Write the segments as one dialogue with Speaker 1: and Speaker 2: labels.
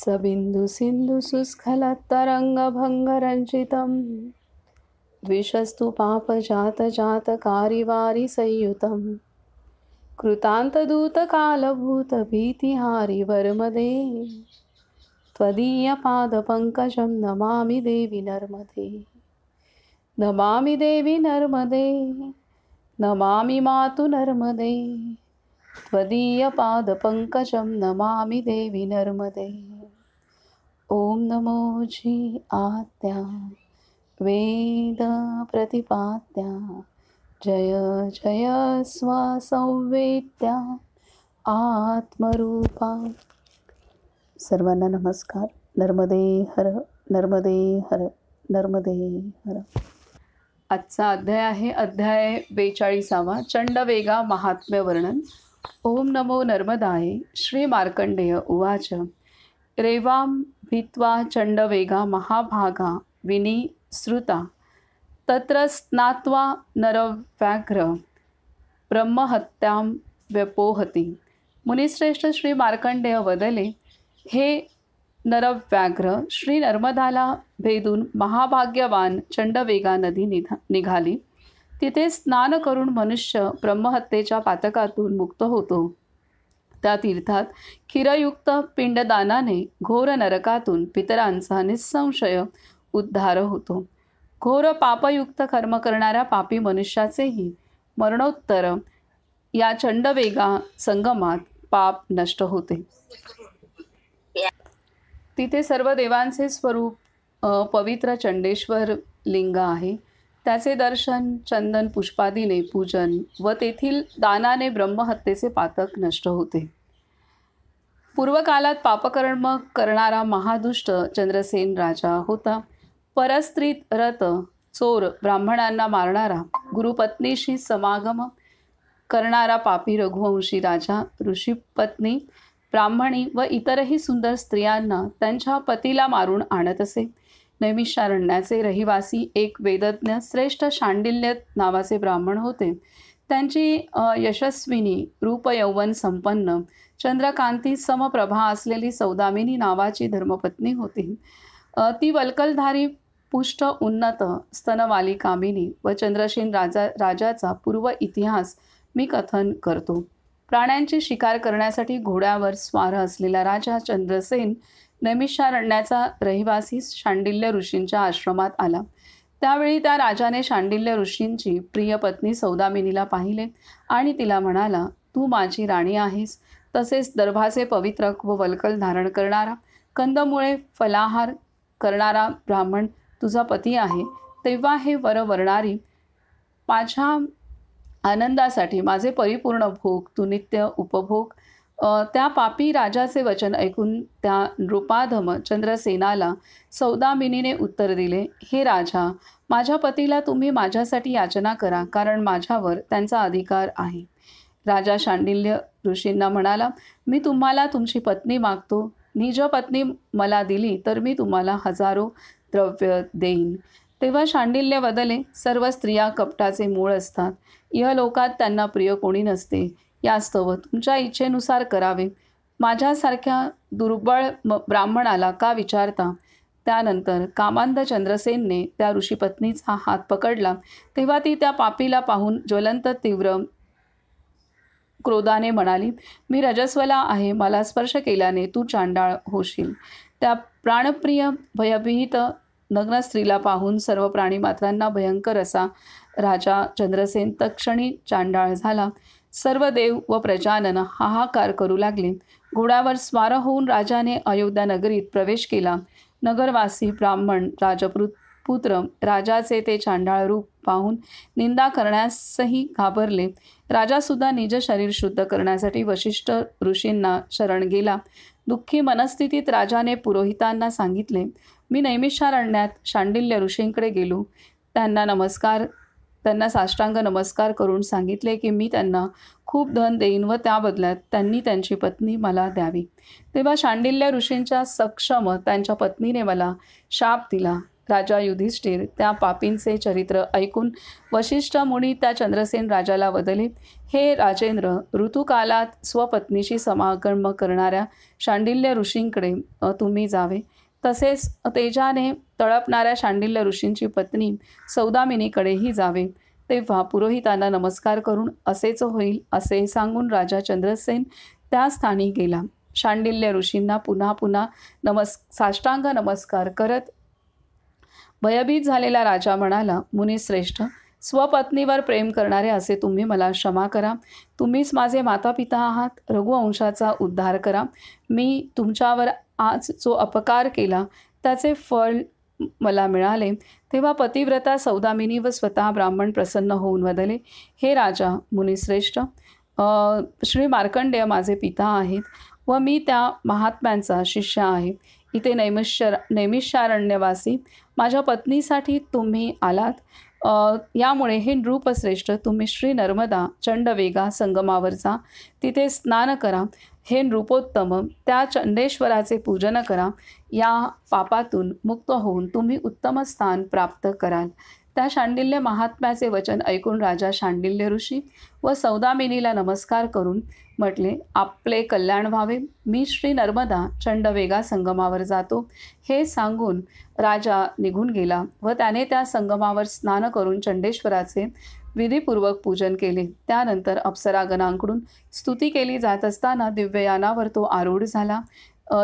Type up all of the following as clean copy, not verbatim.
Speaker 1: सबिंदु सिंधु सुस्खलत्तरंगभंगरंजितं द्विषस्तु पापजातजातकारिवारि संयुतं कृतान्तदूतकालभूतभीतिहारि वरमदे त्वदीयपादपङ्कजं नमामि देवि नर्मदे। नमामि देवि नर्मदे, नमामि मातु नर्मदे, त्वदीयपादपङ्कजं नमामि देवि नर्मदे। ओम नमो जी आद्या वेद प्रतिपाद्या जय जय स्वसंवेद्या आत्मरूपा। सर्वांना नमस्कार। नर्मदे हर, नर्मदे हर, नर्मदे हर। आजचा अध्याय आहे अध्याय 42 चंडवेगा महात्म्य वर्णन। ओम नमो नर्मदाय। श्री मार्कंडेय उवाच रेवां भित्वा चंडवेगा महाभागा विनिसृता तत्र स्नात्वा नरव्याघ्र ब्रह्महत्यां व्यपोहति। मुनिश्रेष्ठ श्री मार्कंडेय वदले, हे नरव्याघ्र, श्री नर्मदाला भेदून महाभाग्यवान चंडवेगा नदी निघाली। तिथे स्नान करून मनुष्य ब्रह्महत्येच्या पातकातून मुक्त होतो। त्या तीर्थात क्षीरयुक्त पिंडदानाने घोर नरकातून पितरांचा निसंशय उद्धार होतो। घोर पापयुक्त कर्म करणाऱ्या पापी मनुष्याचेही मरणोत्तर या चंडवेगा संगमात पाप नष्ट होते। तिथे सर्व देवांचे स्वरूप पवित्र चंडेश्वर लिंग आहे। त्याचे दर्शन, चंदन पुष्पादीने पूजन व तेथील दानाने ब्रह्महत्येचे पातक नष्ट होते। पूर्वकालात पापकर्म करणारा महादुष्ट चंद्रसेन राजा होता। परस्त्रीत रत, चोर, ब्राह्मणांना मारणारा, गुरुपत्नीशी समागम करणारा पापी रघुवंशी राजा ऋषीपत्नी, ब्राह्मणी व इतरही सुंदर स्त्रियांना त्यांच्या पतीला मारून आणत असे। नैमिषारण्याचे रहिवासी एक वेदज्ञ श्रेष्ठ शांडिल्य नावाचे ब्राह्मण होते। त्यांची यशस्विनी रूपयौवन संपन्न चंद्रकांती समप्रभा असलेली सौदामिनी नावाची धर्मपत्नी होती। ती वल्कलधारी पुष्ट उन्नत स्तनवाली कामिनी व चंद्रसेन राजाचा पूर्व इतिहास मी कथन करतो। प्राण्यांची शिकार करण्यासाठी घोड्यावर स्वार असलेला राजा चंद्रसेन नैमिषारण्याचा रहिवासी शांडिल्य ऋषींच्या आश्रमात आला। त्यावेळी त्या राजाने शांडिल्य ऋषींची प्रिय पत्नी सौदामिनीला पाहिले आणि तिला म्हणाला, तू माझी राणी आहेस। तसेच दर्भाचे पवित्रक व वल्कल धारण करणारा, कंदमुळे फलाहार करणारा ब्राह्मण तुझा पती आहे। तेव्हा हे वर वर्णारी माझ्या आनंदासाठी माझे परिपूर्ण भोग तू नित्य उपभोग। त्या पापी राजाचे वचन ऐकून त्या नृपाधम चंद्रसेनाला सौदामिनीने उत्तर दिले, हे राजा, माझ्या पतीला तुम्ही माझ्यासाठी याचना करा, कारण माझ्यावर त्यांचा अधिकार आहे। राजा शांडिल्य ऋषींना म्हणाला, मी तुम्हाला तुमची पत्नी मागतो। निज पत्नी मला दिली तर मी तुम्हाला हजारो द्रव्य देईन। तेव्हा शांडिल्य वदले, सर्व स्त्रिया कपटाचे मूळ असतात। इहलोकात त्यांना प्रिय कोणी नसते। यास्तव तुमच्या इच्छेनुसार करावे। माझ्यासारख्या दुर्बळ ब्राह्मणाला का विचारता? त्यानंतर कामांध चंद्रसेनने त्या ऋषीपत्नीचा हात पकडला। तेव्हा ती त्या पापीला पाहून ज्वलंत तीव्र क्रोधाने म्हणाली, मी रजस्वला आहे, मला स्पर्श केल्याने तू चांडाळ होशील। त्या प्राणप्रिय भयभीत नग्न स्त्रीला पाहून सर्व प्राणीमात्रांना भयंकर असा राजा चंद्रसेन तत्क्षणी चांडाळ झाला। सर्व देव व प्रजानन हाहाकार करू लागले। घोड्यावर स्वार होऊन राजाने अयोध्या नगरीत प्रवेश केला। नगरवासी ब्राह्मण राजपुत्र राजाचे ते चांडाळ रूप पाहून निंदा करण्यासही घाबरले। राजासुद्धा निज शरीर शुद्ध करण्यासाठी वशिष्ठ ऋषींना शरण गेला। दुःखी मनस्थितीत राजाने पुरोहितांना सांगितले, मी नैमिषारण्यात शांडिल्य ऋषींकडे गेलो। त्यांना साष्टांग नमस्कार करून सांगितले की मी त्यांना खूप धन देईन व त्या बदल्यात त्यांनी त्यांची पत्नी मला द्यावी। तेव्हा शांडिल्य ऋषींच्या सक्षम त्यांच्या पत्नीने मला शाप दिला। राजा युधिष्ठिर त्या पापींचे चरित्र ऐकून वशिष्ठ मुनी त्या चंद्रसेन राजाला वदले, हे राजेंद्र, ऋतुकालात स्वपत्नीशी समागम करणाऱ्या शांडिल्य ऋषींकडे तुम्ही जावे. तसेच तेजाने तळपणाऱ्या शांडिल्य ऋषींची पत्नी सौदामिनीकडेही जावे. तेव्हा पुरोहितांना नमस्कार करून असेच होईल असे सांगून राजा चंद्रसेन त्या स्थानी गेला. शांडिल्य ऋषींना पुन्हा पुन्हा साष्टांग नमस्कार करत भयभीत झालेला राजा म्हणाला, मुनिश्रेष्ठ, स्वपत्नीवर प्रेम करणारे असे तुम्ही मला क्षमा करा. तुम्हीच माझे माता पिता आहात. रघुवंशाचा उद्धार करा. मी तुमच्यावर आज जो अपकार केला त्याचे फळ मला मिळाले. तेव्हा पतिव्रता सौदामिनी व स्वतः ब्राह्मण प्रसन्न होऊन वदले, हे राजा मुनिश्रेष्ठ, श्री मार्कंडेय माझे पिता आहेत व मी त्या महात्म्यांचा शिष्य आहे. इथे नैमिषारण्यवासी माझ्या पत्नीसाठी तुम्ही आलात. यामुळे हे नृपश्रेष्ठ, तुम्ही श्री नर्मदा चंडवेगा संगमावर जा. तिथे स्नान करा. हे नृपोत्तम, त्या चंडेश्वराचे पूजन करा. या पापातून मुक्त होऊन तुम्ही उत्तम स्थान प्राप्त कराल. त्या शांडिल्य महात्म्याचे वचन ऐकून राजा शांडिल्य ऋषी व सौदामिनीला नमस्कार करून म्हटले, आपले कल्याण व्हावे. मी श्री नर्मदा चंडवेगा संगमावर जातो. हे सांगून राजा निघून गेला व त्याने त्या संगमावर स्नान करून चंडेश्वराचे विधीपूर्वक पूजन केले. त्यानंतर अप्सरागणांकडून स्तुती केली जात असताना दिव्ययानावर तो आरूढ झाला.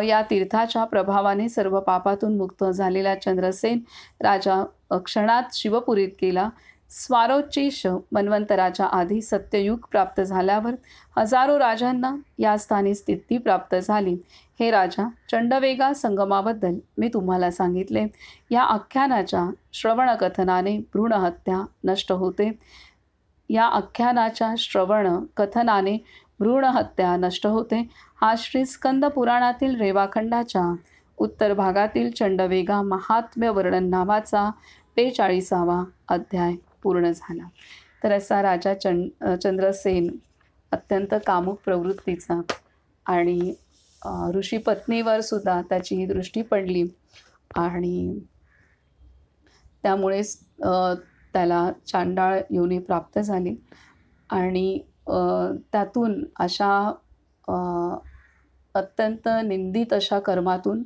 Speaker 1: या तीर्थाच्या प्रभावाने सर्व पापातून मुक्त झालेला चंद्रसेन राजा क्षणात शिवपुरीत गेला. स्वारोच्चिष मन्वंतराच्या आधी सत्ययुग प्राप्त झाल्यावर हजारो राजांना या स्थानी स्थिती प्राप्त झाली. हे राजा, चंडवेगा संगमाबद्दल मी तुम्हाला सांगितले. या आख्यानाच्या श्रवणकथनाने भ्रूणहत्या नष्ट होते. या आख्यानाच्या श्रवणकथनाने भ्रूणहत्या नष्ट होते. हा श्री स्कंद पुराणातील रेवाखंडाच्या उत्तर भागातील चंडवेगा महात्म्य वर्णन नावाचा 42वा अध्याय पूर्ण झाला. तर असा राजा चंद्रसेन अत्यंत कामुक प्रवृत्तीचा आणि ऋषीपत्नीवर सुद्धा त्याची दृष्टी पडली आणि त्यामुळेच त्याला चांडाळ योनी प्राप्त झाली आणि त्यातून अशा अत्यंत निंदित अशा कर्मातून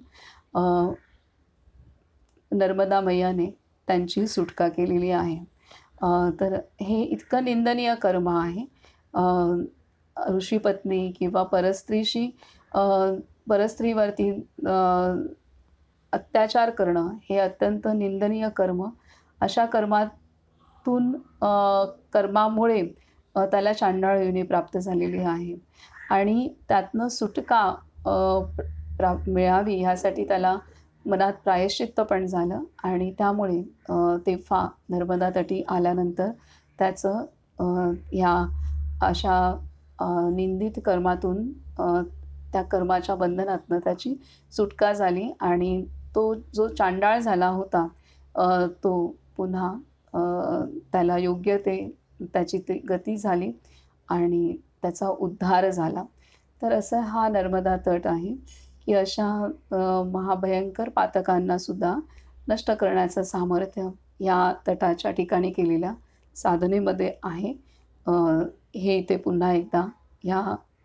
Speaker 1: नर्मदा मैयाने त्यांची सुटका केलेली आहे. तर हे इतकं निंदनीय कर्म आहे. ऋषीपत्नी किंवा परस्त्रीवरती अत्याचार करणं हे अत्यंत निंदनीय कर्म. अशा कर्मामुळे त्याला चांडाळ योनी प्राप्त झालेली आहे आणि त्यातनं सुटका मिळावी ह्यासाठी त्याला मनात प्रायश्चित्त पण झालं आणि त्यामुळे तेव्हा नर्मदा तटी आल्यानंतर त्याचं ह्या अशा निंदित कर्मातून त्या कर्माच्या बंधनातनं त्याची सुटका झाली आणि तो जो चांडाळ झाला होता तो पुन्हा त्याला योग्य त्याची गती झाली आणि त्याचा उद्धार झाला. तर असं हा नर्मदा तट आहे की अशा महाभयंकर पातकांनासुद्धा नष्ट करण्याचं सामर्थ्य या तटाच्या ठिकाणी केलेल्या साधनेमध्ये आहे. हे इथे पुन्हा एकदा ह्या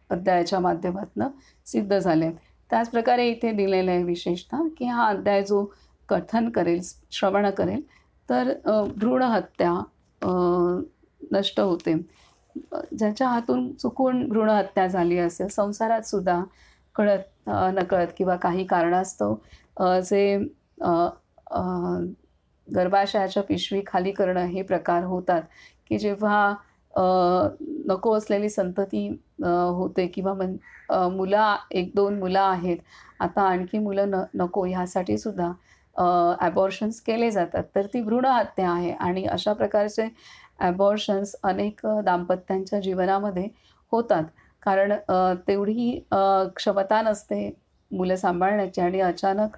Speaker 1: अध्यायाच्या माध्यमातून सिद्ध झाले. त्याचप्रकारे इथे दिलेलं आहे विशेषतः की हा अध्याय जो कथन करेल, श्रवण करेल, तर भ्रूणहत्या नष्ट होते. ज्याच्या हातून चुकून भ्रूणहत्या झाली असेल, संसारात सुद्धा कळत नकळत किंवा काही कारणास्तव जे गर्भाशयाच्या पिशवी खाली करणं हे प्रकार होतात की जेव्हा नको असलेली संतती होते किंवा मुलं 1-2 मुलं आहेत, आता आणखी मुलं नको ह्यासाठी सुद्धा ॲबॉर्शन्स केले जातात. तर ती भ्रूणहत्या आहे आणि अशा प्रकारचे ॲबॉर्शन्स अनेक दाम्पत्यांच्या जीवनामध्ये होतात. कारण तेवढी क्षमता नसते मुलं सांभाळण्याची आणि अचानक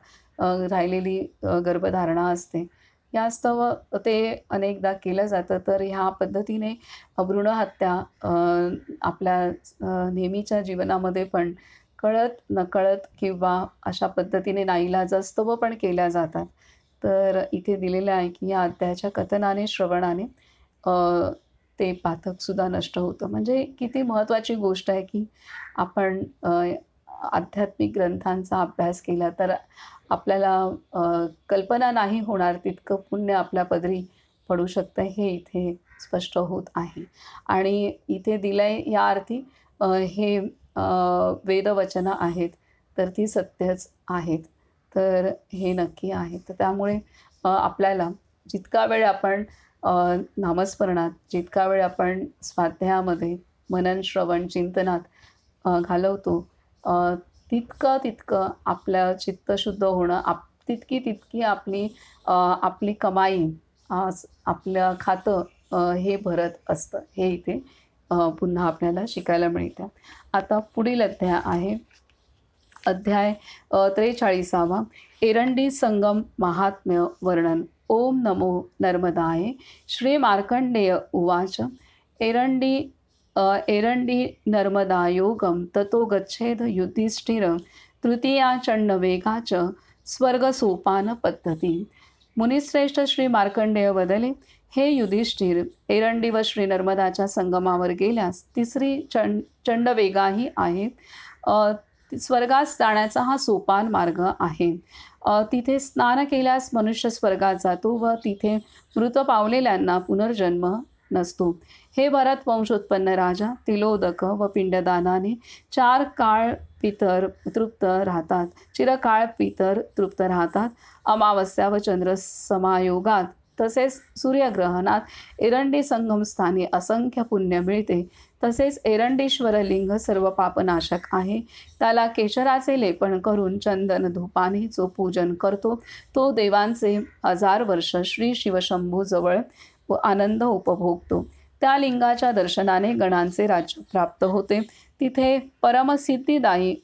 Speaker 1: राहिलेली गर्भधारणा असते. यास्तव ते अनेकदा केलं जातं. तर ह्या पद्धतीने भ्रूणहत्या आपल्या नेहमीच्या जीवनामध्ये पण कळत नकळत किंवा अशा पद्धतीने नाईलाजास्तव पण केल्या जातात. तर इथे दिलेलं आहे की या अध्यायाच्या कथनाने श्रवणाने ते पातकसुद्धा नष्ट होतं. म्हणजे किती महत्त्वाची गोष्ट आहे की आपण आध्यात्मिक ग्रंथांचा अभ्यास केला तर आपल्याला कल्पना नाही होणार तितकं पुण्य आपल्या पदरी पडू शकतं हे इथे स्पष्ट होत आहे. आणि इथे दिलंय या अर्थी हे वेदवचनं आहेत तर ती सत्यच आहेत. तर हे नक्की आहे. तर त्यामुळे आपल्याला जितका वेळ आपण नामस्मरणात, जितका वेळ आपण स्वाध्यायामध्ये, मनन, श्रवण, चिंतनात घालवतो तितकं आपलं चित्त शुद्ध होणं तितकी आपली कमाई आपलं खातं हे भरत असतं. हे इथे पुन्हा आपल्याला शिकायला मिळतं. आता पुढील अध्याय आहे अध्याय 43 एरंडी संगम महात्म्य वर्णन. ओम नमो नर्मदाय. श्री मार्कंडेय उवाच. एरंडी नर्मदायोगम ततो गच्छेद युधिष्ठिर तृतीया चंडवेगाच स्वर्गसोपान पद्धती. मुनिश्रेष्ठ श्री मार्कंडेय वदले, हे युधिष्ठिर, एरंडी व श्री नर्मदाच्या संगमावर गेल्यास तिसरी चंडवेगाही आहे. स्वर्गास जाण्याचा हा सोपान मार्ग आहे. तिथे स्नान केल्यास मनुष्य स्वर्गात जातो व तिथे मृत पावलेल्यांना पुनर्जन्म नसतो. हे भरत वंशोत्पन्न राजा, तिलोदक व पिंडदानाने चिरकाळ पितर तृप्त राहतात. अमावस्या व चंद्र समायोगात तसेच सूर्यग्रहणात एरंडी संगमस्थानी असंख्य पुण्य मिळते. तसेच एरंडीश्वर लिंग सर्व पापनाशक आहे. त्याला केशराचे लेपन करून चंदन धूपाने जो पूजन करतो तो देवांचे 1000 वर्ष श्री शिवशंभू जवळ व आनंद उपभोगतो. त्या लिंगाच्या दर्शनाने गणांचे राज्य प्राप्त होते. तिथे परमसिद्धिदायी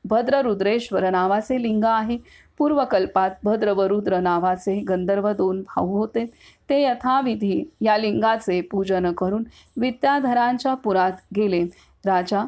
Speaker 1: भद्ररुद्रेश्वर नावाचे लिंग आहे. पूर्वकल्पात भद्र व रुद्र नावाचे गंधर्व 2 भाऊ होते. ते यथाविधी या लिंगाचे पूजन करून विद्याधरांच्या पुरात गेले. राजा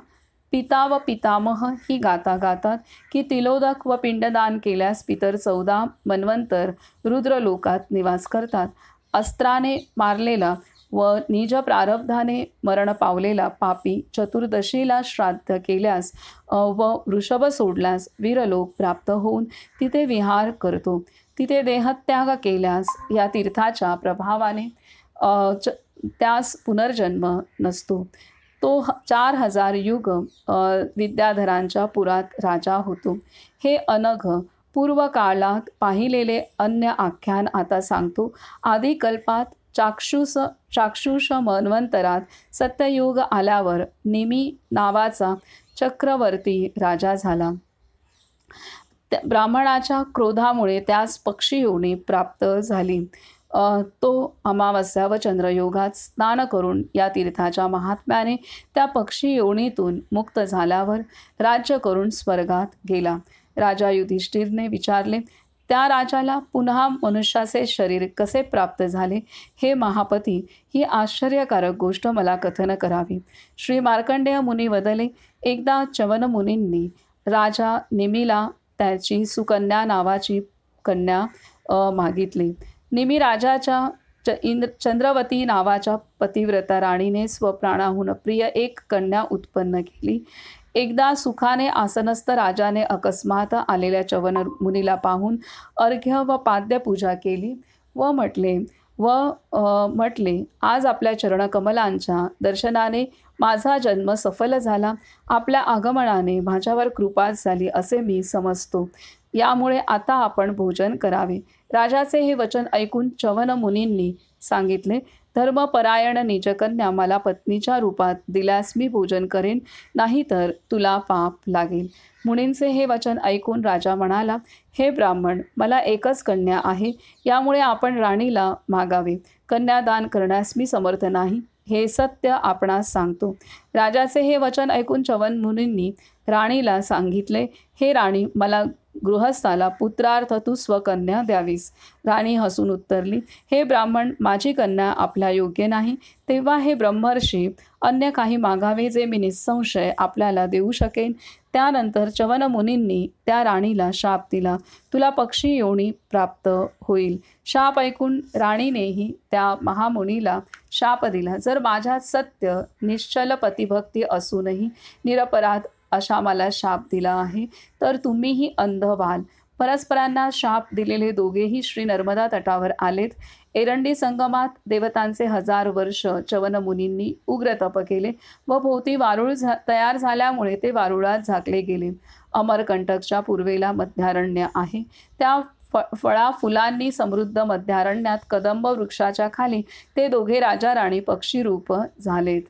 Speaker 1: पिता व पितामह ही गाता गातात की तिलोदक व पिंडदान केल्यास पितर 14 मन्वंतर रुद्रलोकात निवास करतात. अस्त्राने मारलेला व निज प्रारब्धाने मरण पावलेला पापी चतुर्दशीला श्राद्ध केल्यास व वृषभ सोडल्यास वीरलोक प्राप्त होऊन तिथे विहार करतो. तिथे देहत्याग केल्यास या तीर्थाच्या प्रभावाने त्यास पुनर्जन्म नसतो. तो 4000 युग विद्याधरांच्या पुरात राजा होतो. हे अनघ पूर्वकाळात पाहिलेले अन्य आख्यान आता सांगतो. आदिकल्पात चाक्षुष मन्वंतरात सत्ययुग आल्यावर निमी नावाचा चक्रवर्ती राजा झाला. ब्राह्मणाच्या क्रोधामुळे त्यास पक्षी योनी प्राप्त झाली. तो अमावस्या व चंद्रयोगात स्नान करून या तीर्थाच्या महात्म्याने त्या पक्षी योनीतून मुक्त झाल्यावर राज्य करून स्वर्गात गेला. राजा युधिष्ठिरने विचारले, त्या राजाला पुन्हा मनुष्याचे शरीर कसे प्राप्त झाले? हे महापती, ही आश्चर्यकारक गोष्ट मला कथन करावी. श्री मार्कंडेय मुनी वदले, एकदा च्यवन मुनींनी राजा निमीला त्याची सुकन्या नावाची कन्या मागितली. निमी राजाच्या चंद्रवती नावाच्या पतिव्रता राणीने स्वप्राणाहून प्रिय एक कन्या उत्पन्न केली. एकदा सुखाने आसनस्थ राजाने अकस्मात आलेल्या च्यवन मुनीला पाहून अर्घ्य व पाद्यपूजा केली व म्हटले, आज आपल्या चरणकमलांच्या दर्शनाने माझा जन्म सफल झाला. आपल्या आगमनाने माझ्यावर कृपा झाली असे मी समजतो. यामुळे आता आपण भोजन करावे. राजाचे हे वचन ऐकून च्यवन मुनींनी सांगितले, धर्मपरायण निजकन्या मला पत्नीच्या रूपात दिल्यास मी भोजन करेन, नाहीतर तुला पाप लागेल. मुनींचे हे वचन ऐकून राजा म्हणाला, हे ब्राह्मण, मला एकच कन्या आहे. यामुळे आपण राणीला मागावे. कन्यादान करण्यास मी समर्थ नाही, हे सत्य आपणास सांगतो. राजाचे हे वचन ऐकून च्यवन मुनींनी राणीला सांगितले, हे राणी, मला गृहस्थाला पुत्रार्थ तू स्वकन्या द्यावीस. राणी हसून उत्तरली, हे ब्राह्मण, माझी कन्या आपल्या योग्य नाही. तेव्हा हे ब्रह्मर्षी अन्य काही मागावे जे मी निसंशय आपल्याला देऊ शकेन. त्यानंतर च्यवन मुनींनी त्या राणीला शाप दिला, तुला पक्षी योनी प्राप्त होईल. शाप ऐकून राणीनेही त्या महामुनीला शाप दिला, जर माझ्यात सत्य निश्चल पतिभक्ती असूनही निरपराध अशा मला शाप दिला आहे, तर तुम्हीही अंध व्हाल. परस्परांना शाप दिलेले दोघेही श्री नर्मदा तटावर आलेत. एरंडी संगमात देवतांचे 1000 वर्ष च्यवन मुनींनी उग्र तप केले व भोवती वारुळ तयार झाल्यामुळे ते वारुळात झाकले गेले. अमरकंटकच्या पूर्वेला मध्यारण्य आहे. त्या फळा फुलांनी समृद्ध मध्यारण्यात कदंब वृक्षाच्या खाली ते दोघे राजा राणी पक्षीरूप झालेत.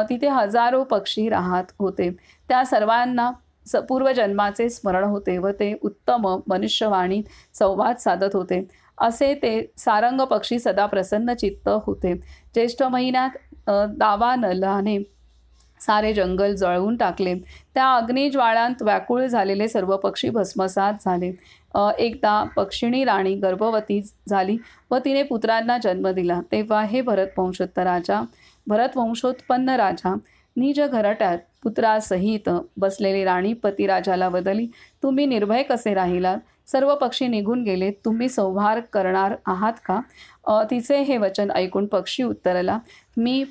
Speaker 1: तिथे हजारो पक्षी राहत होते. त्या सर्वांना पूर्वजन्माचे स्मरण होते व ते उत्तम मनुष्यवाणीत संवाद साधत होते. असे ते सारंग पक्षी सदा प्रसन्न चित्त होते. ज्येष्ठ महिन्यात दावानलाने सारे जंगल जळवून टाकले. त्या अग्निज्वाळांत व्याकुळ झालेले सर्व पक्षी भस्मसात झाले. एकदा पक्षिणी राणी गर्भवती झाली व तिने पुत्रांना जन्म दिला. तेव्हा हे भरतवंशोत्पन्न राजा निज घरट्यात पुत्रासहित बसलेली राणी पतिराजाला बदली, तुम्ही निर्भय कसे राहिलात? सर्व पक्षी निघून गेले, तुम्ही संहार करणार आहात का? तिचे हे वचन ऐकून पक्षी उत्तरला, मी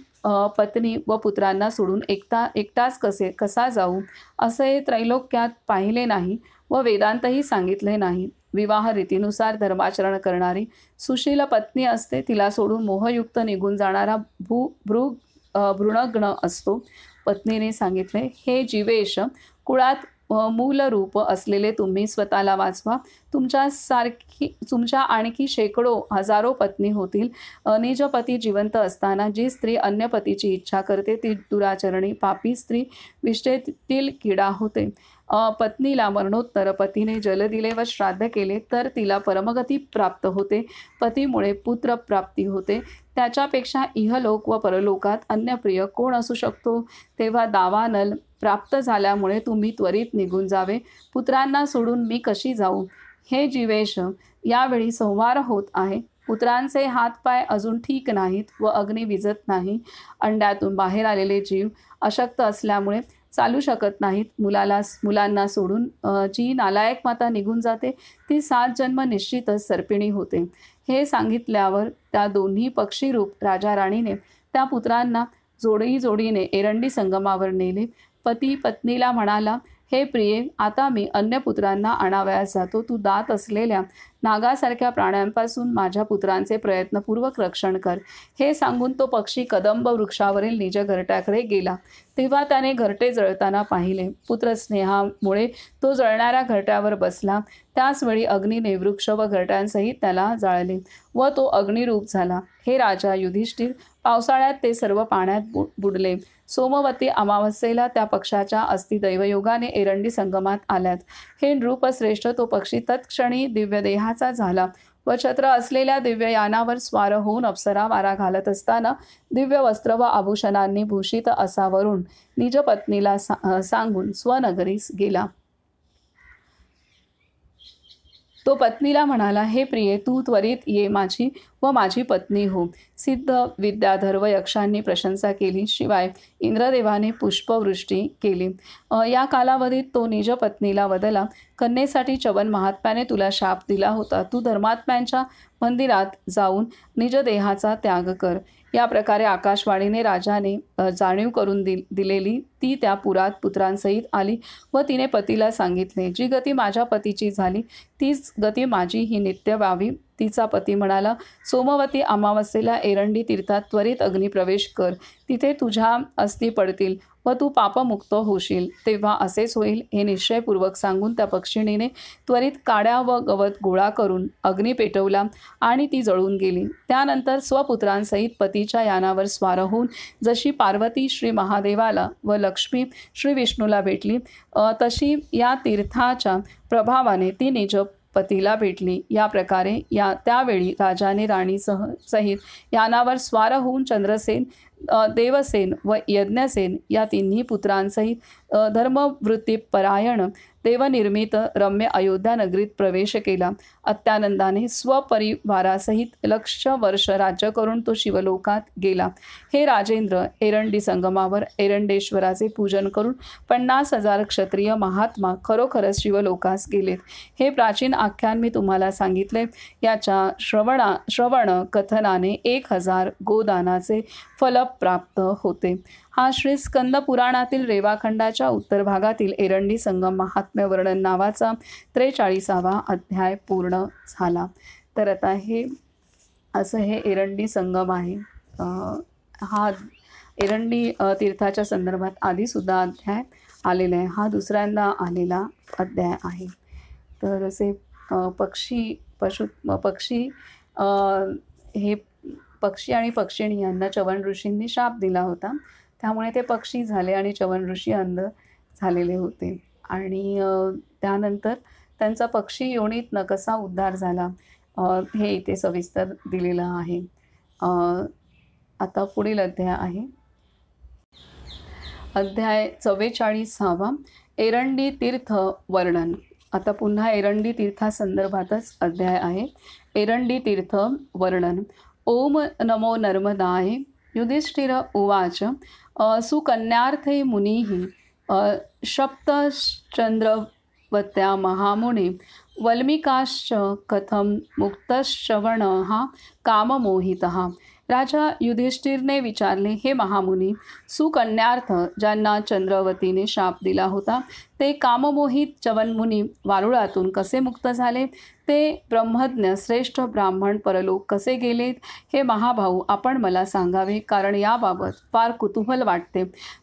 Speaker 1: पत्नी व पुत्रांना सोडून एकटाच कसा जाऊ? असे त्रैलोक्यात पाहिले नाही व वेदांतही सांगितले नाही. विवाह रीतीनुसार धर्माचरण करणारी सुशील पत्नी असते. तिला सोडून मोहयुक्त निघून जाणारा भ्रूणग्न असतो. पत्नीने सांगितले, हे जीवेश, कुळात मूलरूप असलेले तुम्ही स्वतःला वाचवा. तुमच्या आणखी शेकडो हजारो पत्नी होतील. निज पती जिवंत असताना जी स्त्री अन्य पतीची इच्छा करते ती दुराचरणी पापी स्त्री विष्ठेतील किडा होते. पत्नीला मरणोत्तर पतीने जल दिले व श्राद्ध केले तर तिला परमगती प्राप्त होते. पतीमुळे पुत्र प्राप्ती होते. त्याच्यापेक्षा इहलोक व परलोकात अन्य प्रिय कोण असू शकतो? तेव्हा दावानल प्राप्त झाल्यामुळे तुम्ही त्वरित निघून जावे. पुत्रांना सोडून मी कशी जाऊ? हे जीवेश, यावेळी संहार होत आहे. पुत्रांचे हातपाय अजून ठीक नाहीत व अग्नी विजत नाही. अंड्यातून बाहेर आलेले जीव अशक्त असल्यामुळे चालू शकत नाहीत. मुलांना सोडून जी नालायक माता निघून जाते ती 7 जन्म निश्चितच सर्पिणी होते. हे सांगितल्यावर त्या दोन्ही पक्षीरूप राजा राणीने त्या पुत्रांना जोडीने एरंडी संगमावर नेले. पती पत्नीला म्हणाला, हे प्रिये, आता मी अन्य पुत्रांना आणावयास जातो. तू दात असलेल्या नागासारख्या प्राण्यांपासून माझ्या पुत्रांचे प्रयत्नपूर्वक रक्षण कर. हे सांगून तो पक्षी कदंब वृक्षावरील निज घरट्याकडे गेला. तेव्हा त्याने घरटे जळताना पाहिले. पुत्रस्नेहामुळे तो जळणाऱ्या घरट्यावर बसला. त्याचवेळी अग्नीने वृक्ष व घरट्यांसहित त्याला जाळले व तो अग्निरूप झाला. हे राजा युधिष्ठिर, पावसाळ्यात ते सर्व पाण्यात बुडले. सोमवती अमावस्येला त्या पक्षाच्या अस्थी दैवयोगाने एरंडी संगमात आल्यात. हे नृपश्रेष्ठ, तो पक्षी तत्क्षणी दिव्य देहाचा झाला व छत्र असलेल्या दिव्य यानावर स्वार होऊन अप्सरा वारा घालत असताना दिव्य वस्त्र व आभूषणांनी भूषित असा वरुण निज पत्नीला सांगून स्वनगरीस गेला. तो पत्नीला म्हणाला, हे प्रिये, तू त्वरित ये व माझी पत्नी हो. सिद्ध विद्याधर व यक्षांनी प्रशंसा केली. शिवाय इंद्रदेवाने पुष्पवृष्टी केली. या कालावधीत तो निज पत्नीला वदला, कन्येसाठी च्यवन महात्म्याने तुला शाप दिला होता. तू धर्मात्म्यांच्या मंदिरात जाऊन निज देहाचा त्याग कर. या प्रकारे आकाशवाणीने राजाने जाणीव करून दिलेली ती त्या पुरात पुत्रांसहित आली व तिने पतीला सांगितले, जी गती माझ्या पतीची झाली तीच गती माझी ही नित्य व्हावी. तिचा पती म्हणाला, सोमवती अमावस्येला एरंडी तीर्थात त्वरित अग्निप्रवेश कर. तिथे तुझ्या अस्थी पडतील व तू पापमुक्त होशील. तेव्हा असेच होईल हे निश्चयपूर्वक सांगून त्या पक्षिणीने त्वरित काड्या व गवत गोळा करून अग्नी पेटवला आणि ती जळून गेली. त्यानंतर स्वपुत्रांसहित पतीच्या यानावर स्वार होऊन जशी पार्वती श्री महादेवाला व लक्ष्मी श्री विष्णूला भेटली तशी या तीर्थाच्या प्रभावाने ती निज पतीला भेटली. या प्रकारे त्यावेळी राजाने सहित यानावर स्वार होऊन चंद्रसेन, देवसेन व यज्ञसेन या तिन्ही पुत्रांसहित धर्मवृत्तीपरायण देवनिर्मित रम्य अयोध्या नगरीत प्रवेश केला. अत्यानंदाने स्वपरिवारासहित लक्ष वर्ष राज्य करून तो शिवलोकात गेला. हे राजेंद्र, एरंडी संगमावर एरंडेश्वराचे पूजन करून 50,000 क्षत्रिय महात्मा खरोखरच शिवलोकास गेलेत. हे प्राचीन आख्यान मी तुम्हाला सांगितले. याच्या श्रवण कथनाने 1000 गोदानाचे फल प्राप्त होते. हा श्री स्कंद पुराणातील रेवाखंडाच्या उत्तर भागातील एरंडी संगम महात्म्य वर्णन नावाचा 43वा अध्याय पूर्ण झाला. तर आता हे एरंडी संगम आहे. हा एरंडी तीर्थाच्या संदर्भात आधीसुद्धा अध्याय आलेला आहे. हा दुसऱ्यांदा आलेला अध्याय आहे. तर असे हे पक्षी आणि पक्षिणी यांना च्यवन ऋषींनी शाप दिला होता. त्यामुळे ते पक्षी झाले आणि च्यवन ऋषी अंध झालेले होते. आणि त्यानंतर त्यांचा पक्षी योनीतनं कसा उद्धार झाला हे इथे सविस्तर दिलेलं आहे. आता पुढील अध्याय आहे अध्याय 44वा एरंडी तीर्थ वर्णन. आता पुन्हा एरंडी तीर्थासंदर्भातच अध्याय आहे. एरंडी तीर्थ वर्णन. ओम नमो नर्मदाय. युधिष्ठिर उवाच सुकन्यार्थे मुनिः सप्तश्चंद्रवत्या महामुने वल्मीकाश्च कथं मुक्तश्चवणः काममोहितः. राजा युधिष्ठिरने विचारले, हे महामुनी, सुकन्यार्थ ज्यांना चंद्रवतीने शाप दिला होता ते काममोहित च्यवनमुनी वारुळातून कसे मुक्त झाले, ते ब्रह्मज्ञ श्रेष्ठ ब्राह्मण परलोक कसे गेलेत, हे महाभाऊ आपण मला सांगावे, कारण याबाबत फार कुतूहल वाटते.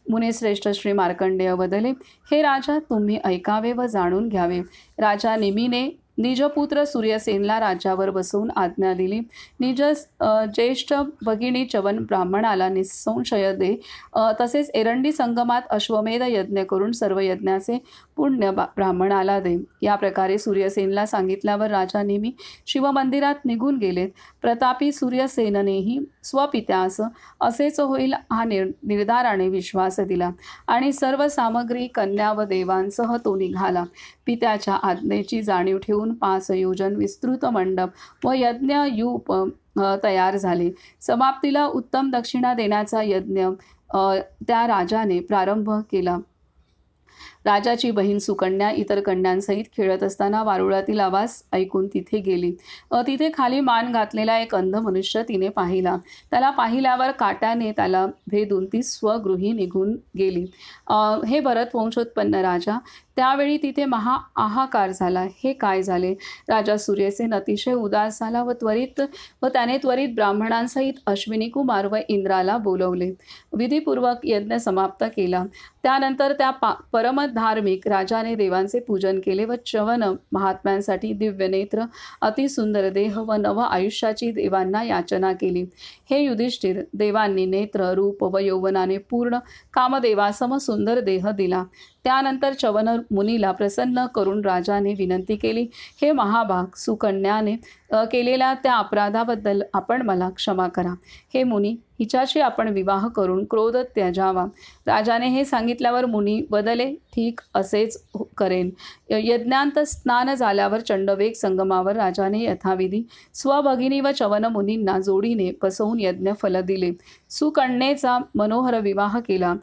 Speaker 1: मुनिश्रेष्ठ श्री मार्कंडेय बदले, हे राजा तुम्ही ऐकावे व जाणून घ्यावे. राजा निमीने निजपुत्र सूर्यसेनला राज्यावर बसवून आज्ञा दिली. ज्येष्ठ भगिनी च्यवन ब्राह्मणाला निसंशय दे. तसेच एरंडी संगमात अश्वमेध यज्ञ करून सर्व यज्ञाचे पुण्य ब्राह्मणाला दे. या प्रकारे सूर्यसेनला सांगितल्यावर राजा निमी शिवमंदिरात निघून गेलेत. प्रतापी सूर्यसेननेही स्वपित्यास असेच होईल हा निर्धाराने विश्वास दिला आणि सर्व सामग्री कन्या व देवांसह तो निघाला. पित्याच्या आज्ञेची जाणीव ठेवून 5 योजन विस्तृत मंडप व यज्ञयूप तयार झाले. समाप्तीला उत्तम दक्षिणा देण्याचा यज्ञ त्या राजाने प्रारंभ केला. राजाची बहीण सुकन्या इतर कन्यांसहित खेळत असताना वारुळातील आवाज ऐकून तिथे गेली. तिथे खाली मान घातलेला एक अंध मनुष्य तिने पाहिला. त्याला पाहिल्यावर काट्याने त्याला भेदून ती स्वगृही निघून गेली. हे भरत वंशोत्पन्न राजा, त्यावेळी तिथे महा आहाकार झाला. हे काय झाले? राजा सूर्यसेन अतिशय उदास झाला व त्याने त्वरित ब्राह्मणांसहित अश्विनी कुमार व इंद्राला बोलवले. विधीपूर्वक यज्ञ समाप्त केला. त्यानंतर त्या परमधार्मिक राजाने देवांचे पूजन केले व च्यवन महात्म्यांसाठी दिव्य नेत्र, अतिसुंदर देह व नव आयुष्याची देवांना याचना केली. हे युधिष्ठिर, देवांनी नेत्र, रूप व यौवनाने पूर्ण कामदेवासम सुंदर देह दिला. त्यानंतर च्यवन मुनीला प्रसन्न करून राजाने विनंती केली, हे महाभाग, सुकन्याने केलेल्या त्या अपराधाबद्दल आपण मला क्षमा करा. हे मुनी, हिच्याशी आपण विवाह करून क्रोध त्याजावा. राजाने हे सांगितल्यावर मुनी बदले, ठीक, असेच करेन. यज्ञांत स्नान झाल्यावर चंडवेग संगमावर राजाने यथाविधी स्वभगिनी व च्यवन मुनींना जोडीने बसवून यज्ञफल दिले. सुकन्येचा मनोहर विवाह केला.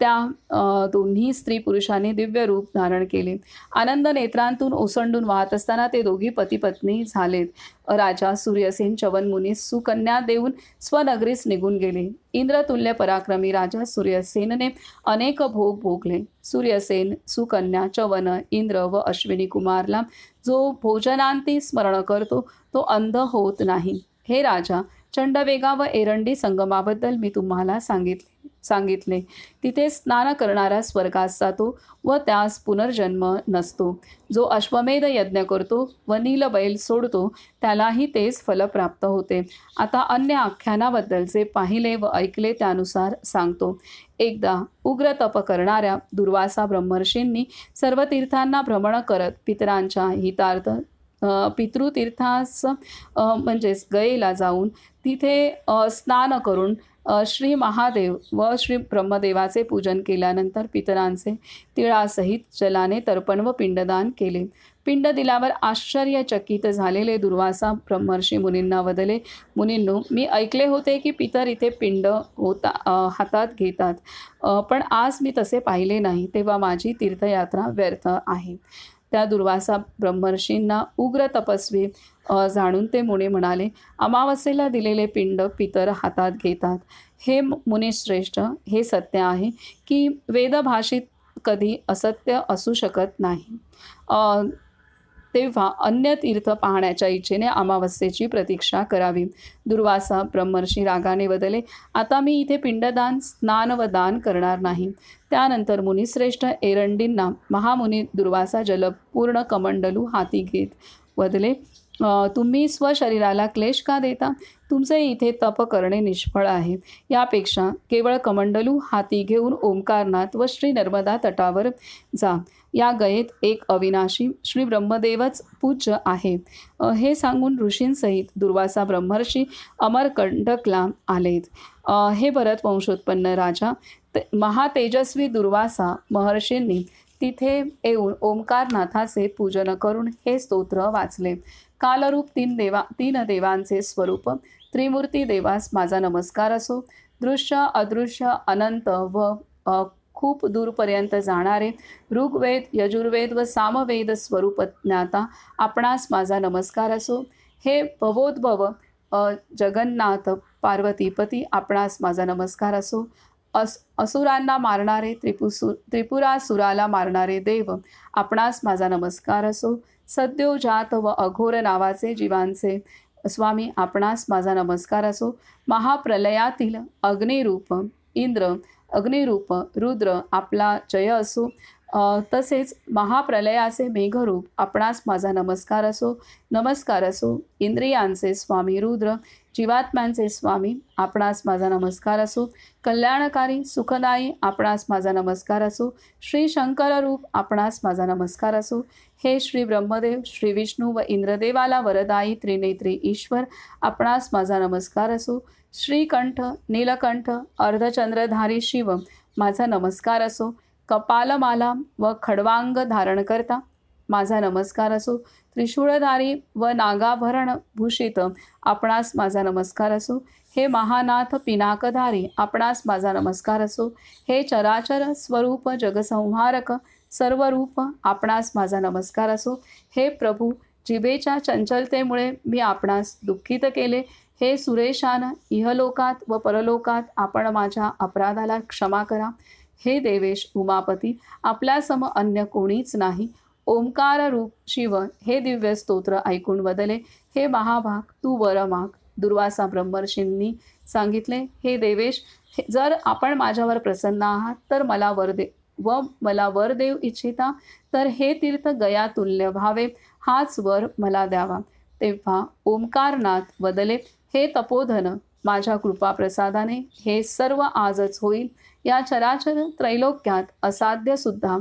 Speaker 1: त्या दोन्ही स्त्री पुरुषांनी दिव्य रूप धारण केले. आनंद नेत्रांतून ओसंडून वाहत असताना ते दोघी पती पत्नी झालेत. राजा सूर्यसेन च्यवन मुनीस सुकन्या देऊन स्वनगरीस निघून गेले. इंद्रतुल्य पराक्रमी राजा सूर्यसेनने अनेक भोग भोगले. सूर्यसेन, सुकन्या, च्यवन, इंद्र व अश्विनी कुमारला जो भोजनांती स्मरण करतो तो अंध होत नाही. हे राजा, चंडवेगा व एरंडी संगमाबद्दल मी तुम्हाला सांगितले. तिथे स्नान करणारा स्वर्गात जातो व त्यास पुनर्जन्म नसतो. जो अश्वमेध यज्ञ करतो व नीलबैल सोडतो त्यालाही तेच फल प्राप्त होते. आता अन्य आख्यानाबद्दलचे पाहिले व ऐकले त्यानुसार सांगतो. एकदा उग्र तप करणाऱ्या दुर्वासा ब्रह्मर्षींनी सर्व तीर्थांना भ्रमण करत पितरांच्या हितार्थ पितृतीर्थास म्हणजेच गयेला जाऊन तिथे स्नान करून श्री महादेव व श्री ब्रह्मदेवाचे पूजन केल्यानंतर पितरांचे तिळासहित जलाने तर्पण व पिंडदान केले. पिंड दिल्यावर आश्चर्यचकित झालेले दुर्वासा ब्रह्मर्षी मुनींना वदले, मुनींनो, मी ऐकले होते की पितर इथे पिंड हातात घेतात, पण आज मी तसे पाहिले नाही, तेव्हा माझी तीर्थयात्रा व्यर्थ आहे. त्या दुर्वासा ब्रह्मर्षींना उग्र तपस्वी जाणून ते मुनी म्हणाले, अमावस्येला दिलेले पिंड पितर हातात घेतात. हे मुनिश्रेष्ठ, हे सत्य आहे की वेदभाषित कधी असत्य असू शकत नाही. तेव्हा अन्य तीर्थ पाहण्याच्या इच्छेने अमावस्येची प्रतीक्षा करावी. दुर्वासा ब्रह्मर्षी रागाने बदले, आता मी इथे पिंडदान, स्नान व दान करणार नाही. त्यानंतर मुनिश्रेष्ठ एरंडींना महामुनी दुर्वासा जलपूर्ण कमंडलू हाती घेत वदले, तुम्ही स्वशरीराला क्लेश का देता? तुमचे इथे तप करणे निष्फळ आहे. यापेक्षा केवळ कमंडलू हाती घेऊन ओंकारनाथ व श्री नर्मदा तटावर जा. या गयेत एक अविनाशी श्री ब्रह्मदेवच पूज्य आहे. हे सांगून ऋषींसहित दुर्वासा ब्रह्मर्षी अमरकंटकला आलेत. हे भरत वंशोत्पन्न राजा, महातेजस्वी दुर्वासा महर्षींनी तिथे येऊन ओंकारनाथाचे पूजन करून हे स्तोत्र वाचले. कालरूप तीन देवांचे स्वरूप त्रिमूर्ती देवास माझा नमस्कार असो. दृश्य, अदृश्य, अनंत व खूप दूरपर्यंत जाणारे ऋग्वेद, यजुर्वेद व सामवेद स्वरूप ज्ञाता आपणास माझा नमस्कार असो. हे भवोद्भव जगन्नाथ पार्वतीपती आपणास माझा नमस्कार असो. असुरांना मारणारे त्रिपुरासुराला मारणारे देव आपणास माझा नमस्कार असो. सद्योजात व अघोर नावाचे जीवांचे स्वामी आपणास माझा नमस्कार असो. महाप्रलयातील अग्निरूप इंद्र, अग्निरूप रुद्र आपला जय असो. तसेच महाप्रलयाचे मेघरूप आपणास माझा नमस्कार असो. नमस्कार असो. इंद्रियांचे स्वामी रुद्र, जीवात्म्यांचे स्वामी आपणास माझा नमस्कार असो. कल्याणकारी सुखदायी आपणास माझा नमस्कार असो. श्री शंकर रूप आपणास माझा नमस्कार असो. हे श्री ब्रह्मदेव, श्री विष्णू व इंद्रदेवाला वरदायी त्रिनेत्री ईश्वर आपणास माझा नमस्कार असो. श्रीकंठ, नीलकंठ, अर्धचंद्रधारी शिव माझा नमस्कार असो. कपालमाला व खडवांग धारण करता माझा नमस्कार असो. त्रिशूळधारी व नागाभरण भूषित आपणास माझा नमस्कार असो. हे महानाथ पिनाकधारी आपणास माझा नमस्कार असो. हे चराचर स्वरूप जगसंहारक सर्वरूप आपणास माझा नमस्कार असो. हे प्रभू, जिभेच्या चंचलतेमुळे मी आपणास दुःखित केले. हे सुरेशान, इहलोकात व परलोकात आपण माझ्या अपराधाला क्षमा करा. हे देवेश उमापती, आपल्यासम अन्य कोणीच नाही. ओंकार रूप शिव हे दिव्य स्तोत्र ऐकून वदले, हे महाभाग, तू वर माग. दुर्वासा ब्रह्मर्षींनी सांगितले, हे देवेश, जर आपण माझ्यावर प्रसन्न आहात तर मला वर देऊ इच्छिता तर हे तीर्थ गया तुल्य व्हावे, हाच वर मला द्यावा. तेव्हा ओंकारनाथ वदले, हे तपोधन, माझ्या कृपाप्रसादाने हे सर्व आजच होईल. या चराचर त्रैलोक्यात असाध्य सुद्धा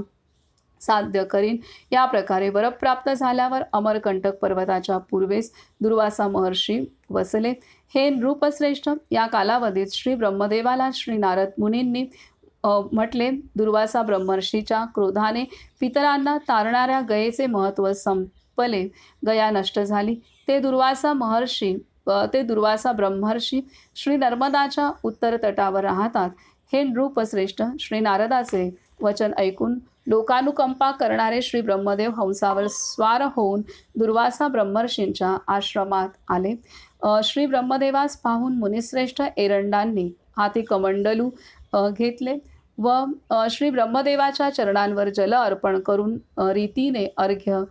Speaker 1: साध्य करीन. या प्रकारे वरप्राप्त झाल्यावर अमरकंटक पर्वताच्या पूर्वेस दुर्वासा महर्षी वसले. हे नृपश्रेष्ठ, या कालावधीत श्री ब्रह्मदेवाला श्री नारद मुनींनी म्हटले, दुर्वासा ब्रह्मर्षीच्या क्रोधाने पितरांना तारणाऱ्या गयेचे महत्त्व संपले. गया नष्ट झाली. ते दुर्वासा ब्रह्मर्षी श्री नर्मदाच्या उत्तर तटावर राहतात. हे नृपश्रेष्ठ, श्री नारदाचे वचन ऐकून लोकानुकंपा करणारे श्री ब्रह्मदेव हंसावर स्वार होऊन दुर्वासा ब्रह्मर्षींच्या आश्रमात आले. श्री ब्रह्मदेवास पाहून मुनिश्रेष्ठ एरंडांनी हाती कमंडलू घेतले व श्री ब्रह्मदेवाच्या चरणांवर जल अर्पण करून रीतीने अर्घ्य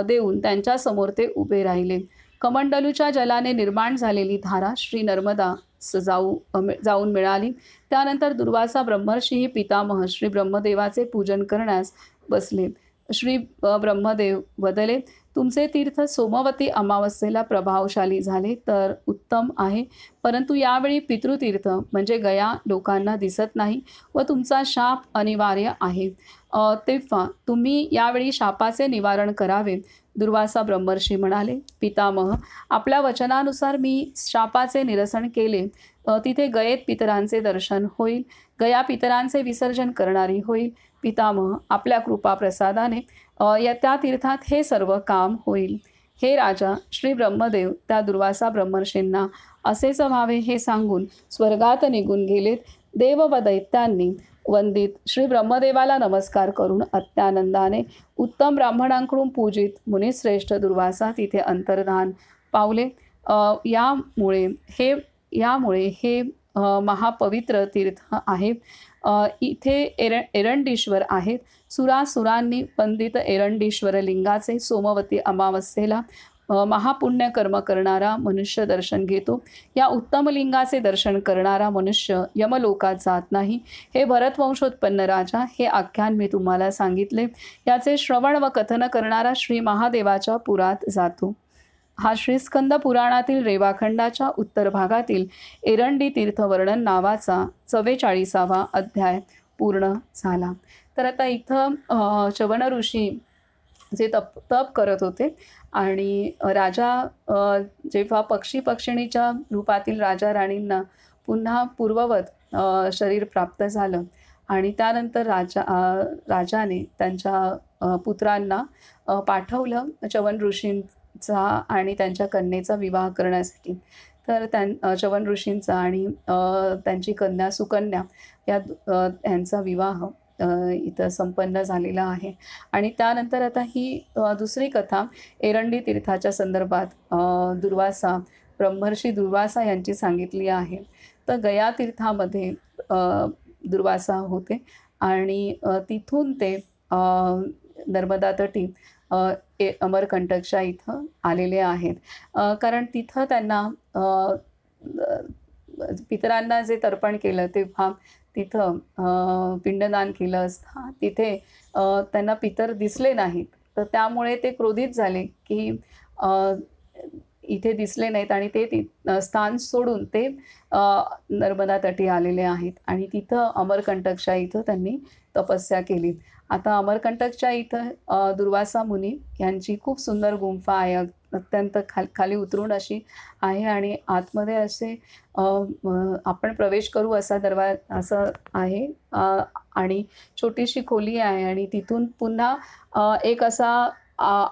Speaker 1: देऊन त्यांच्यासमोर ते उभे राहिले. कमंडलूच्या जलाने निर्माण झालेली धारा श्री नर्मदा जाऊन मिळाली. त्यानंतर दुर्वासा ब्रह्मर्षी पितामह श्री ब्रह्मदेवाचे पूजन करण्यास बसले. श्री ब्रह्मदेव वदले, तुमचे तीर्थ सोमवती अमावस्येला प्रभावशाली झाले तर उत्तम आहे, परंतु यावेळी पितृतीर्थ म्हणजे गया लोकांना दिसत नाही व तुमचा शाप अनिवार्य आहे. तेव्हा तुम्ही यावेळी शापाचे निवारण करावे. दुर्वासा ब्रह्मर्षी म्हणाले, पितामह, आपल्या वचनानुसार मी शापाचे निरसन केले. तिथे गयेत पितरांचे दर्शन होईल. गया पितरांचे विसर्जन करणारी होईल. पितामह आपल्या कृपा प्रसादाने त्या तीर्थात हे सर्व काम होईल. हे राजा, श्री ब्रह्मदेव त्या दुर्वासा ब्रह्मर्षींना असेच व्हावे हे सांगून स्वर्गात निघून गेलेत. देव व दैत्यांनी वंदित श्री ब्रह्मदेवाला नमस्कार करून अत्यानंदाने उत्तम ब्राह्मणांकडून पूजित मुनिश्रेष्ठ दुर्वासा तिथे अंतर्धान पावले. यामुळे हे महापवित्र तीर्थ आहे. इथे एरंडीश्वर आहेत. सुरांनी वंदित एरंडीश्वर लिंगाचे सोमवती अमावस्येला महापुण्य कर्म करणारा मनुष्य दर्शन घेतो. या उत्तम लिंगाचे दर्शन करणारा मनुष्य यमलोकात जात नाही. हे भरतवंशोत्पन्न राजा, हे आख्यान मी तुम्हाला सांगितले. याचे श्रवण व कथन करणारा श्री महादेवाच्या पुरात जातो. हा श्रीस्कंद पुराणातील रेवाखंडाच्या उत्तर भागातील एरंडी तीर्थवर्णन नावाचा 44वा अध्याय पूर्ण झाला. तर आता इथं च्यवन ऋषी जे तप करत होते आणि राजा जेव्हा पक्षीणीच्या रूपातील राजा राणींना पुन्हा पूर्ववत शरीर प्राप्त झालं आणि त्यानंतर राजाने त्यांच्या पुत्रांना पाठवलं च्यवन ऋषींचा आणि त्यांच्या कन्येचा विवाह करण्यासाठी. तर च्यवन ऋषींचा आणि त्यांची कन्या सुकन्या यांचा विवाह इथं संपन्न झालेला आहे. आणि त्यानंतर आता ही दुसरी कथा एरंडी तीर्थाच्या संदर्भात ब्रह्मर्षी दुर्वासा यांची सांगितली आहे. तर गया तीर्थामध्ये दुर्वासा होते आणि तिथून ते नर्मदा तटी अमरकंटकच्या इथं आलेले आहेत. कारण तिथं त्यांना पितरांना जे तर्पण केलं तेव्हा तिथं पिंडदान केलं असता तिथे त्यांना पितर दिसले नाहीत. तर त्यामुळे ते क्रोधित झाले की इथे दिसले नाहीत आणि ते स्थान सोडून ते नर्मदा तटी आलेले आहेत आणि तिथं अमरकंटकच्या इथं त्यांनी तपस्या केली. आता अमरकंटकच्या इथं दुर्वासा मुनी यांची खूप सुंदर गुंफा आहे. अत्यंत खाली उतरून अशी आहे आणि आतमध्ये असे आपण प्रवेश करू असा असं आहे आणि छोटीशी खोली आहे आणि तिथून पुन्हा एक असा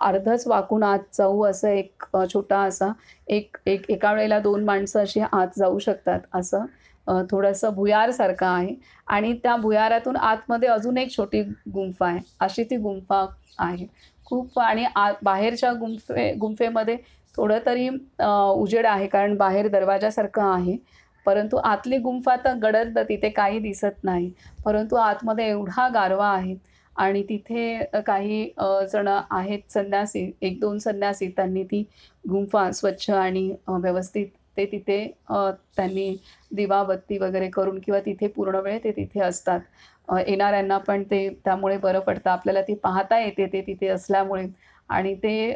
Speaker 1: अर्धच वाकून आत जाऊ असं एक छोटा असा एका वेळेला 2 माणसं अशी आत जाऊ शकतात असं थोडंसं भुयारसारखं आहे. आणि त्या भुयारातून आतमध्ये अजून एक छोटी गुंफा आहे. अशी ती गुंफा आहे खूप. आणि बाहेरच्या गुंफेमध्ये थोडं तरी उजेड आहे कारण बाहेर दरवाजासारखं आहे. परंतु आतली गुंफा तर गडद, तिथे काही दिसत नाही. परंतु आतमध्ये एवढा गारवा आहे आणि तिथे काही जण आहेत संन्यासी, 1-2 संन्यासी. त्यांनी ती गुंफा स्वच्छ आणि व्यवस्थित ते तिथे त्यांनी दिवाबत्ती वगैरे करून किंवा तिथे पूर्ण वेळ ते तिथे असतात. येणाऱ्यांना पण ते त्यामुळे बरं पडतं. आपल्याला ती पाहता येते ते तिथे असल्यामुळे आणि ते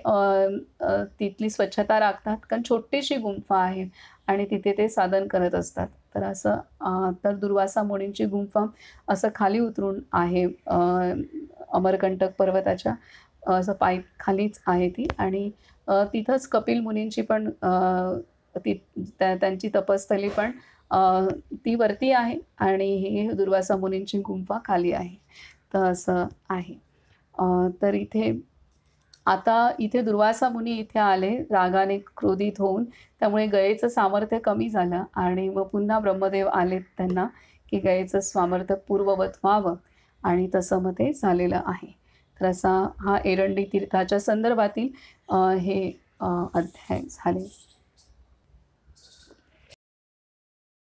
Speaker 1: तिथली स्वच्छता राखतात कारण छोटीशी गुंफा आहे आणि तिथे ते साधन करत असतात. तर असं तर दुर्वासा मुनींची गुंफा असं खाली उतरून आहे. अमरकंटक पर्वताच्या असं पाय खालीच आहे ती आणि तिथंच कपिल मुनींची पण त्यांची तपस्थली पण ती वरती आहे आणि ही दुर्वासा मुनींची गुंफा खाली आहे. तर असं आहे. तर इथे दुर्वासा मुनी इथे आले रागाने क्रोधित होऊन. त्यामुळे गयेचं सामर्थ्य कमी झालं आणि मग पुन्हा ब्रह्मदेव आले त्यांना की गयेचं सामर्थ्य पूर्ववत व्हावं आणि तसं मग ते झालेलं आहे. तर असा हा एरंडी तीर्थाच्या संदर्भातील हे अध्याय झाले.